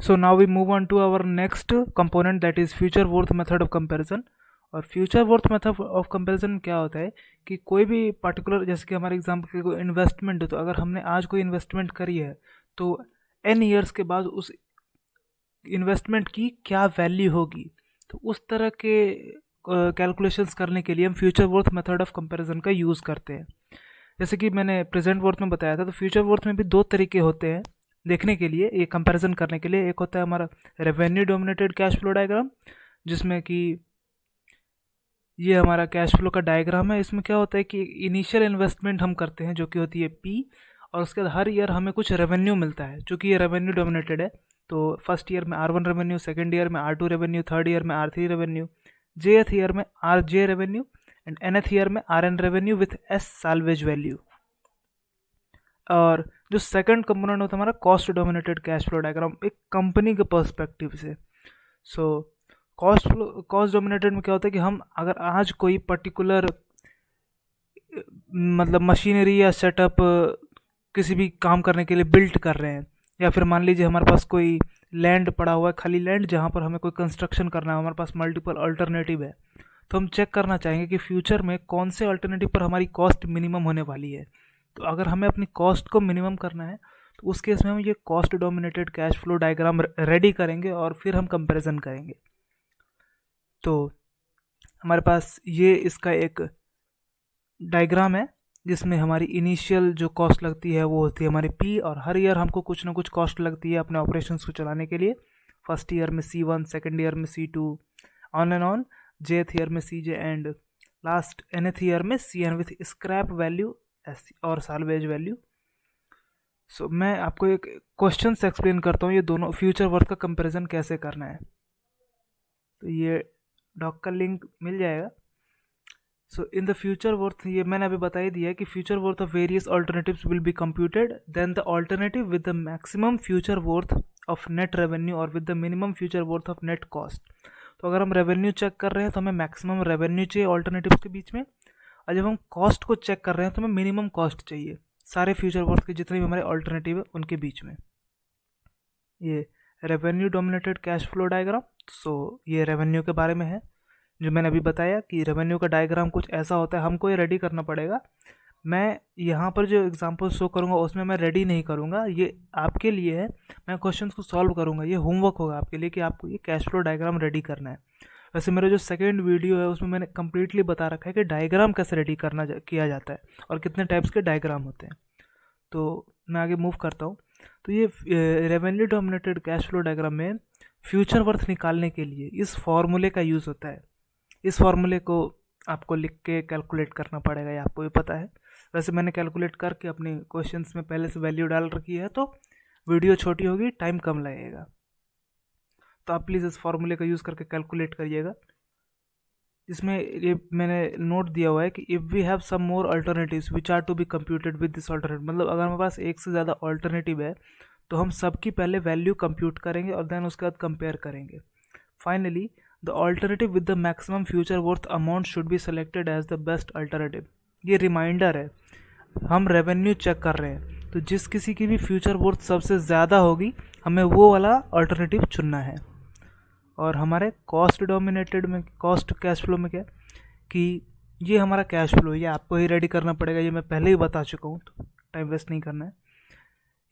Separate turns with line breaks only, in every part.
So now we move on to our next component, that is future worth method of comparison. और future worth method of comparison क्या होता है कि कोई भी पर्टिकुलर, जैसे कि हमारे एग्जांपल के कोई इन्वेस्टमेंट है, तो अगर हमने आज कोई इन्वेस्टमेंट करी है तो एन ईयर्स के बाद उस इन्वेस्टमेंट की क्या वैल्यू होगी, तो उस तरह के कैलकुलेशंस करने के लिए हम future worth method of comparison का यूज़ करते हैं। जैसे कि मैंने प्रेजेंट वर्थ में बताया था, तो फ्यूचर वर्थ में भी दो तरीके होते हैं देखने के लिए, ये कंपैरिजन करने के लिए। एक होता है हमारा revenue dominated cash flow diagram, जिसमें कि ये हमारा कैश फ्लो का डायग्राम है। इसमें क्या होता है कि इनिशियल इन्वेस्टमेंट हम करते हैं जो कि होती है पी, और उसके बाद हर ईयर हमें कुछ रेवेन्यू मिलता है, चूँकि ये रेवेन्यू डोमिनेटेड है। तो फर्स्ट ईयर में R1 रेवेन्यू, सेकेंड ईयर में R2 रेवेन्यू, थर्ड ईयर में R3 रेवेन्यू, जेथ ईयर में RJ revenue and nth year में RN revenue with S salvage value. और जो सेकंड कंपोनेंट होता है हमारा cost dominated cash flow diagram, एक कंपनी के पर्सपेक्टिव से। सो कॉस्ट डोमिनेटेड में क्या होता है कि हम अगर आज कोई पर्टिकुलर मतलब मशीनरी या सेटअप किसी भी काम करने के लिए बिल्ड कर रहे हैं, या फिर मान लीजिए हमारे पास कोई लैंड पड़ा हुआ है, खाली लैंड, जहाँ पर हमें कोई कंस्ट्रक्शन करना है, हमारे पास मल्टीपल अल्टरनेटिव है, तो हम चेक करना चाहेंगे कि फ्यूचर में कौन से अल्टरनेटिव पर हमारी कॉस्ट मिनिमम होने वाली है। तो अगर हमें अपनी कॉस्ट को मिनिमम करना है तो उस केस में हम ये cost dominated cash flow diagram ready करेंगे और फिर हम कंपैरिजन करेंगे। तो हमारे पास ये इसका एक डायग्राम है जिसमें हमारी इनिशियल जो कॉस्ट लगती है वो होती है हमारी पी, और हर ईयर हमको कुछ ना कुछ कॉस्ट लगती है अपने ऑपरेशंस को चलाने के लिए। फर्स्ट ईयर में C1, सेकेंड ईयर में C2, ऑन एंड ऑन, जेथ ईयर में CJ and last nth year में CN with scrap value S और साल्वेज वैल्यू। सो मैं आपको एक क्वेश्चन से एक्सप्लेन करता हूँ ये दोनों फ्यूचर वर्थ का कंपैरिजन कैसे करना है। तो ये डॉक का लिंक मिल जाएगा। So in the future worth, ये मैंने अभी बता ही दिया है कि future worth of various alternatives will be computed, then the alternative with the maximum future worth of net revenue और with the minimum future worth of net cost. तो अगर हम रेवेन्यू चेक कर रहे हैं तो हमें मैक्सिमम रेवेन्यू चाहिए ऑल्टरनेटिव्स के बीच में, और जब हम कॉस्ट को चेक कर रहे हैं तो हमें मिनिमम कॉस्ट चाहिए सारे फ्यूचर वर्थ के जितने भी हमारे ऑल्टरनेटिव है उनके बीच में। ये revenue dominated cash flow diagram, so ये रेवेन्यू के बारे में है, जो मैंने अभी बताया कि रेवेन्यू का डायग्राम कुछ ऐसा होता है, हमको ये रेडी करना पड़ेगा। मैं यहाँ पर जो एग्जांपल शो करूँगा उसमें मैं रेडी नहीं करूँगा, ये आपके लिए है, मैं क्वेश्चंस को सॉल्व करूँगा, ये होमवर्क होगा आपके लिए कि आपको ये कैश फ्लो डायग्राम रेडी करना है। वैसे मेरा जो सेकेंड वीडियो है उसमें मैंने कम्प्लीटली बता रखा है कि डायग्राम कैसे रेडी किया जाता है और कितने टाइप्स के डायग्राम होते हैं। तो मैं आगे मूव करता हूँ। तो ये revenue dominated cash flow diagram में फ्यूचर वर्थ निकालने के लिए इस फॉर्मूले का यूज़ होता है। इस फॉर्मूले को आपको लिख के कैलकुलेट करना पड़ेगा, ये आपको भी पता है। वैसे मैंने कैलकुलेट करके अपने क्वेश्चंस में पहले से वैल्यू डाल रखी है, तो वीडियो छोटी होगी, टाइम कम लगेगा। तो आप प्लीज़ इस फॉर्मूले का यूज़ करके कैलकुलेट करिएगा। इसमें ये मैंने नोट दिया हुआ है कि if we have some more alternatives which are to be computed with this alternative, मतलब अगर हमारे पास एक से ज़्यादा अल्टरनेटिव है तो हम सबकी पहले वैल्यू कंप्यूट करेंगे और देन उसके बाद कंपेयर करेंगे। Finally the alternative with the maximum future worth amount should be selected as the best alternative. ये रिमाइंडर है, हम रेवेन्यू चेक कर रहे हैं तो जिस किसी की भी फ्यूचर वर्थ सबसे ज़्यादा होगी हमें वो वाला अल्टरनेटिव चुनना है। और हमारे कॉस्ट डोमिनेटेड में, कॉस्ट कैश फ्लो में क्या कि ये हमारा कैश फ्लो, ये आपको ही रेडी करना पड़ेगा, ये मैं पहले ही बता चुका हूँ, तो टाइम वेस्ट नहीं करना है।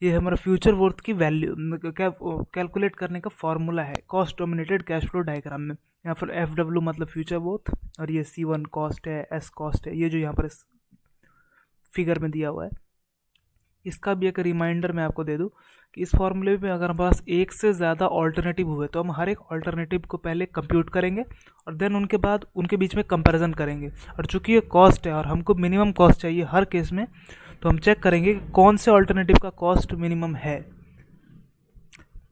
ये हमारा फ्यूचर वर्थ की वैल्यू कैलकुलेट करने का फॉर्मूला है cost dominated cash flow diagram में। यहाँ पर FW मतलब फ्यूचर वर्थ, और ये C1 कॉस्ट है, S कॉस्ट है, ये जो यहाँ पर इस फिगर में दिया हुआ है। इसका भी एक रिमाइंडर मैं आपको दे दूं कि इस फॉर्मूले में अगर हमारे पास एक से ज़्यादा ऑल्टरनेटिव हुए तो हम हर एक ऑल्टरनेटिव को पहले कंप्यूट करेंगे और देन उनके बाद उनके बीच में कंपैरिजन करेंगे। और चूंकि ये कॉस्ट है और हमको मिनिमम कॉस्ट चाहिए हर केस में, तो हम चेक करेंगे कि कौन से ऑल्टरनेटिव का कॉस्ट मिनिमम है।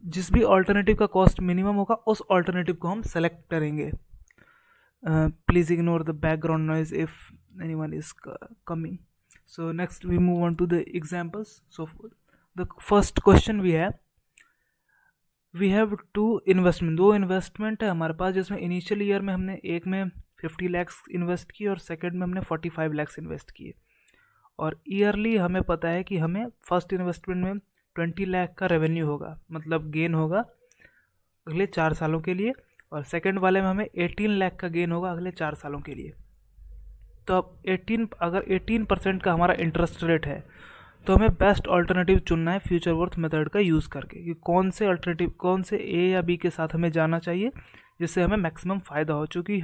जिस भी ऑल्टरनेटिव का कॉस्ट मिनिमम होगा उस ऑल्टरनेटिव को हम सेलेक्ट करेंगे। Please ignore the background noise if anyone is coming. So next we move on to the examples. So the first question we have two investment, दो इन्वेस्टमेंट है हमारे पास, जिसमें इनिशियल ईयर में हमने एक में 50 lakhs इन्वेस्ट किए और सेकंड में हमने 45 lakhs इन्वेस्ट किए। और ईयरली हमें पता है कि हमें फर्स्ट इन्वेस्टमेंट में 20 लाख का रेवेन्यू होगा, मतलब गेन होगा, अगले 4 सालों के लिए, और सेकंड वाले में हमें 18 लाख का गेन होगा अगले 4 सालों के लिए। तो अब 18% का हमारा इंटरेस्ट रेट है, तो हमें बेस्ट ऑल्टरनेटिव चुनना है फ्यूचर वर्थ मेथड का यूज़ करके कि कौन से ए या बी के साथ हमें जाना चाहिए जिससे हमें मैक्सिमम फ़ायदा हो। चूँकि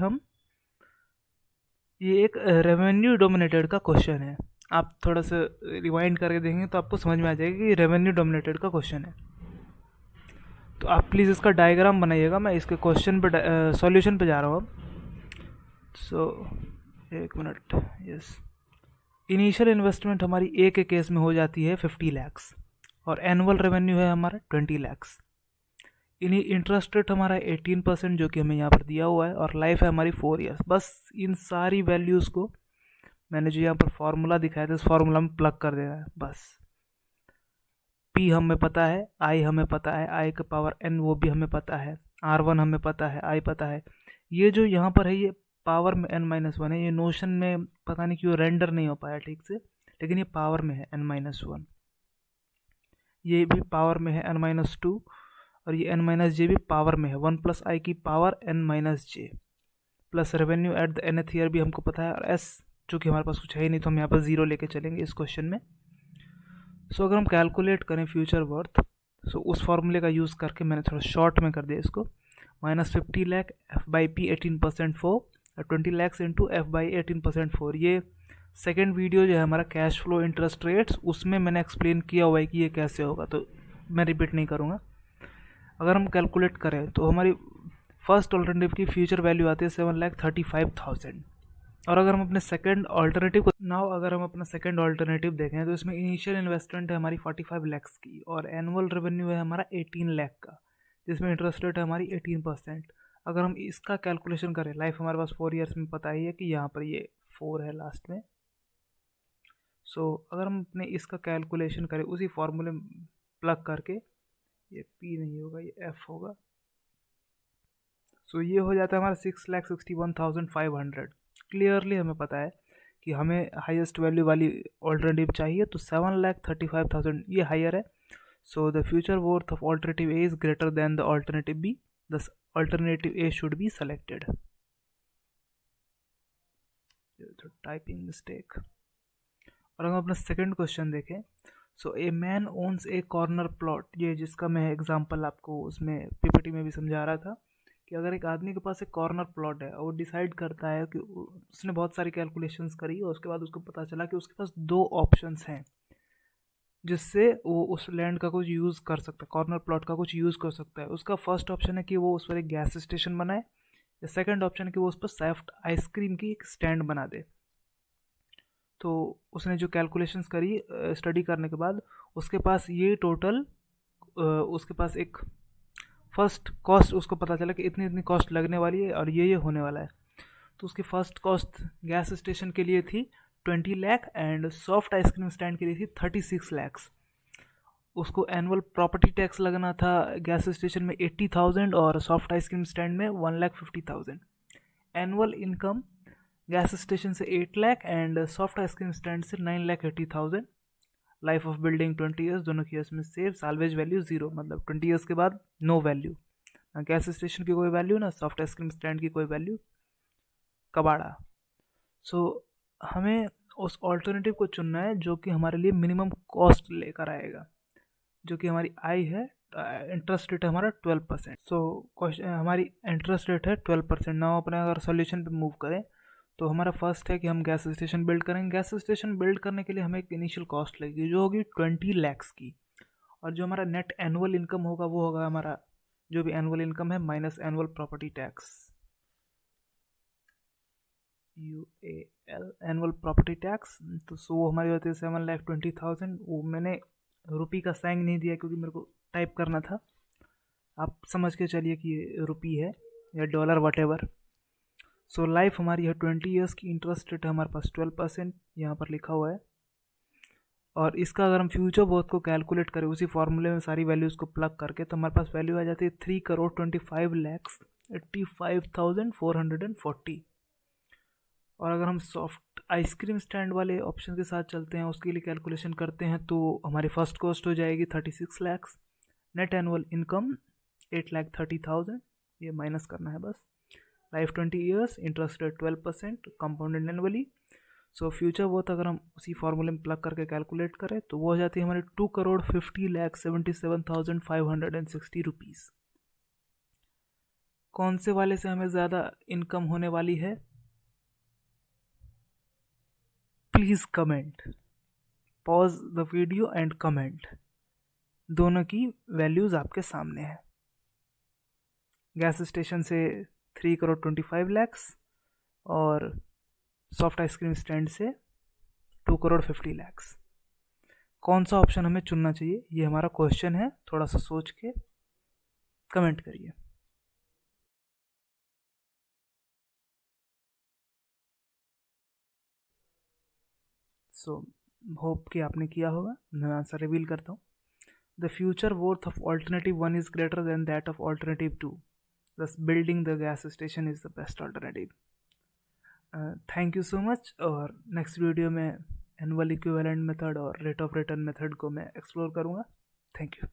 ये एक रेवेन्यू डोमिनेटेड का क्वेश्चन है, आप थोड़ा सा रिवाइंड करके देखेंगे तो आपको समझ में आ जाएगा कि रेवेन्यू डोमिनेटेड का क्वेश्चन है। तो आप प्लीज़ इसका डायग्राम बनाइएगा, मैं इसके क्वेश्चन पे सॉल्यूशन पे जा रहा हूँ अब। सो एक मिनट, यस। इनिशियल इन्वेस्टमेंट हमारी ए के केस में हो जाती है 50 लैक्स, और एनुअल रेवेन्यू है हमारा 20 लैक्स। इंटरेस्ट रेट हमारा 18% जो कि हमें यहाँ पर दिया हुआ है, और लाइफ है हमारी 4 ईयर्स। बस इन सारी वैल्यूज़ को मैंने जो यहाँ पर फॉर्मूला दिखाया था इस फॉर्मूला में प्लग कर देना है बस। P हमें पता है, I हमें पता है, I का पावर N वो भी हमें पता है, R1 हमें पता है, I पता है। ये जो यहाँ पर है ये पावर में n-1 है, ये नोशन में पता नहीं क्यों रेंडर नहीं हो पाया ठीक से, लेकिन ये पावर में है n-1। ये भी पावर में है n-2, और ये n-j भी पावर में है 1 + i की power n-j plus revenue at the nth year भी हमको पता है, और s चूँकि हमारे पास कुछ है ही नहीं तो हम यहाँ पर 0 लेके चलेंगे इस क्वेश्चन में। सो अगर हम कैलकुलेट करें फ्यूचर वर्थ, सो उस फॉर्मूले का यूज़ करके मैंने थोड़ा शॉर्ट में कर दिया इसको, -50 lakh f/p 18% 4, 20 lakhs into f/18% 4। ये सेकेंड वीडियो जो है हमारा कैश फ्लो इंटरेस्ट रेट्स, उसमें मैंने एक्सप्लेन किया हुआ है कि ये कैसे होगा, तो मैं रिपीट नहीं करूँगा। अगर हम कैलकुलेट करें तो हमारी फर्स्ट ऑल्टरनेटिव की फ्यूचर वैल्यू आती है 7,35,000, और अगर हम अपने सेकंड ऑल्टरनेटिव देखें तो इसमें इनिशियल इन्वेस्टमेंट है हमारी 45 लाख की, और एनुअल रेवेन्यू है हमारा 18 लाख का, जिसमें इंटरेस्ट रेट है हमारी 18%। अगर हम इसका कैलकुलेशन करें, लाइफ हमारे पास 4 ईयर्स में पता ही है कि यहाँ पर ये 4 है लास्ट में। सो अगर हम अपने इसका कैलकुलेशन करें उसी फॉर्मूले में प्लग करके, ये P नहीं होगा ये F होगा, सो ये हो जाता है हमारा 6,61,500। क्लियरली हमें पता है कि हमें हाईएस्ट वैल्यू वाली ऑल्टरनेटिव चाहिए, तो 7,35,000 ये हायर है। So the future worth of alternative A is greater than the alternative B, thus alternative A should be selected. Typing mistake. और अगर हम अपना सेकंड क्वेश्चन देखें, so a man owns a corner plot, ये जिसका मैं example आपको उसमें पीपीटी में भी समझा रहा था कि अगर एक आदमी के पास एक कॉर्नर प्लॉट है और वो डिसाइड करता है कि उसने बहुत सारी कैलकुलेशंस करी और उसके बाद उसको पता चला कि उसके पास 2 ऑप्शंस हैं जिससे वो उस लैंड का कुछ यूज़ कर सकता है, कॉर्नर प्लॉट का कुछ यूज़ कर सकता है। उसका फर्स्ट ऑप्शन है कि वो उस पर एक गैस स्टेशन बनाए, या सेकंड ऑप्शन है कि वो उस पर सॉफ्ट आइसक्रीम की एक स्टैंड बना दे। तो उसने जो कैलकुलेशंस करी स्टडी करने के बाद उसके पास ये टोटल उसके पास एक फर्स्ट कॉस्ट उसको पता चला कि इतनी इतनी कॉस्ट लगने वाली है और ये होने वाला है। तो उसकी फर्स्ट कॉस्ट गैस स्टेशन के लिए थी 20 lakh and soft ice cream stand के लिए थी 36 लाख। उसको एनुअल प्रॉपर्टी टैक्स लगना था गैस स्टेशन में 80,000 और सॉफ्ट आइसक्रीम स्टैंड में 1,50,000। एनुअल इनकम गैस स्टेशन से 8 lakh and soft ice cream stand से 9,80,000। लाइफ ऑफ बिल्डिंग 20 ईयर्स, दोनों की इसमें सेव। साल्वेज वैल्यू 0, मतलब 20 ईयर्स के बाद नो वैल्यू, ना गैस स्टेशन की कोई वैल्यू ना सॉफ्ट आइसक्रीम स्टैंड की कोई वैल्यू, कबाड़ा। सो हमें उस ऑल्टरनेटिव को चुनना है जो कि हमारे लिए मिनिमम कॉस्ट लेकर आएगा, जो कि हमारी आई है। इंटरेस्ट रेट है हमारा 12%। सो हमारी इंटरेस्ट रेट है 12%। ना अपने अगर सोल्यूशन पे मूव करें तो हमारा फर्स्ट है कि हम गैस स्टेशन बिल्ड करेंगे। गैस स्टेशन बिल्ड करने के लिए हमें एक इनिशियल कॉस्ट लगेगी जो होगी 20 लाख की, और जो हमारा नेट एनुअल इनकम होगा वो होगा हमारा जो भी एनुअल इनकम है minus annual property tax, UAL, annual property tax. तो सो वो हमारी होती है 7,20,000। वो मैंने रुपी का साइन नहीं दिया क्योंकि मेरे को टाइप करना था, आप समझ के चलिए कि ये रुपी है या डॉलर वटेवर। सो लाइफ हमारी है 20 ईयर्स की, इंटरेस्ट रेट है हमारे पास 12% यहाँ पर लिखा हुआ है। और इसका अगर हम फ्यूचर वर्थ को कैलकुलेट करें उसी फॉर्मूले में सारी वैल्यूज़ को प्लग करके तो हमारे पास वैल्यू आ जाती है 3,25,85,440। और अगर हम सॉफ्ट आइसक्रीम स्टैंड वाले ऑप्शन के साथ चलते हैं, उसके लिए कैलकुलेशन करते हैं तो हमारी फर्स्ट कॉस्ट हो जाएगी 36 लाख। नेट एनुअल इनकम 8,30,000, ये माइनस करना है बस। Life 20 years, interest rate 12%, compounded annually. So future worth अगर हम उसी फॉर्मूले में प्लग करके कैलकुलेट करें तो वो हो जाती है हमारे 2,50,77,560 रुपीज़। कौन से वाले से हमें ज़्यादा इनकम होने वाली है? Please comment, pause the video and comment. दोनों की वैल्यूज़ आपके सामने है। गैस स्टेशन से 3,25,00,000 और सॉफ्ट आइसक्रीम स्टैंड से 2,50,00,000। कौन सा ऑप्शन हमें चुनना चाहिए, ये हमारा क्वेश्चन है। थोड़ा सा सोच के कमेंट करिए। सो होप कि आपने किया होगा। मैं आंसर रिवील करता हूँ। The future worth of alternative 1 is greater then that of alternative 2, thus building the gas station is the best alternative. Thank you so much. और नेक्स्ट वीडियो में एनुअल इक्विवेलेंट मेथड और rate of return method को मैं explore करूँगा। Thank you.